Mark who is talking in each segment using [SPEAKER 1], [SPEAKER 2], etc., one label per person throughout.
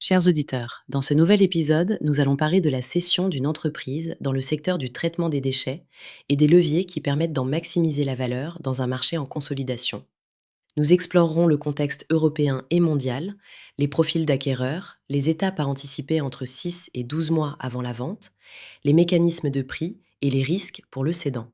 [SPEAKER 1] Chers auditeurs, dans ce nouvel épisode, nous allons parler de la cession d'une entreprise dans le secteur du traitement des déchets et des leviers qui permettent d'en maximiser la valeur dans un marché en consolidation. Nous explorerons le contexte européen et mondial, les profils d'acquéreurs, les étapes à anticiper entre 6 et 12 mois avant la vente, les mécanismes de prix et les risques pour le cédant.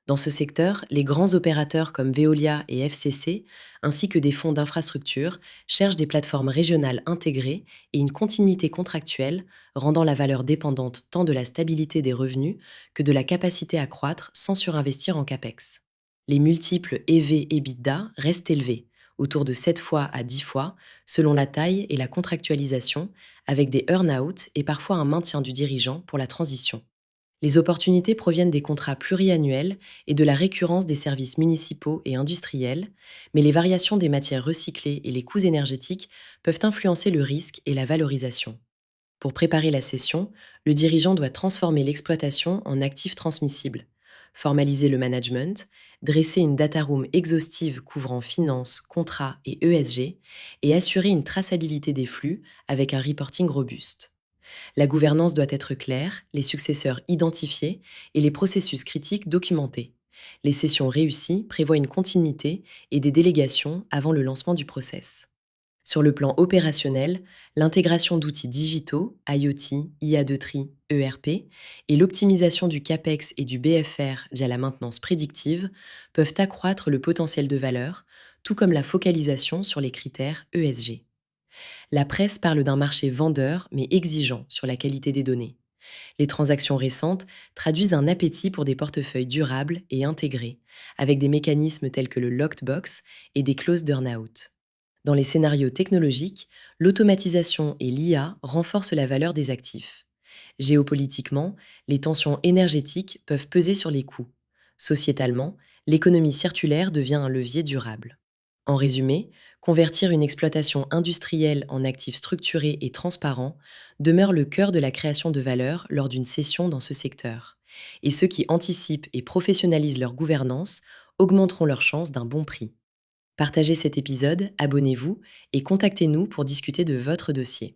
[SPEAKER 1] Dans ce secteur, les grands opérateurs comme Veolia et FCC, ainsi que des fonds d'infrastructure, cherchent des plateformes régionales intégrées et une continuité contractuelle, rendant la valeur dépendante tant de la stabilité des revenus que de la capacité à croître sans surinvestir en capex. Les multiples EV/EBITDA restent élevés, autour de 7 fois à 10 fois, selon la taille et la contractualisation, avec des earn-out et parfois un maintien du dirigeant pour la transition. Les opportunités proviennent des contrats pluriannuels et de la récurrence des services municipaux et industriels, mais les variations des matières recyclées et les coûts énergétiques peuvent influencer le risque et la valorisation. Pour préparer la cession, le dirigeant doit transformer l'exploitation en actif transmissible, formaliser le management, dresser une data room exhaustive couvrant finances, contrats et ESG, et assurer une traçabilité des flux avec un reporting robuste. La gouvernance doit être claire, les successeurs identifiés et les processus critiques documentés. Les sessions réussies prévoient une continuité et des délégations avant le lancement du process. Sur le plan opérationnel, l'intégration d'outils digitaux, IoT, IA de tri, ERP, et l'optimisation du CAPEX et du BFR via la maintenance prédictive peuvent accroître le potentiel de valeur, tout comme la focalisation sur les critères ESG. La presse parle d'un marché vendeur mais exigeant sur la qualité des données. Les transactions récentes traduisent un appétit pour des portefeuilles durables et intégrés, avec des mécanismes tels que le locked box et des clauses d'earn-out. Dans les scénarios technologiques, l'automatisation et l'IA renforcent la valeur des actifs. Géopolitiquement, les tensions énergétiques peuvent peser sur les coûts. Sociétalement, l'économie circulaire devient un levier durable. En résumé, convertir une exploitation industrielle en actifs structurés et transparents demeure le cœur de la création de valeur lors d'une cession dans ce secteur. Et ceux qui anticipent et professionnalisent leur gouvernance augmenteront leurs chances d'un bon prix. Partagez cet épisode, abonnez-vous et contactez-nous pour discuter de votre dossier.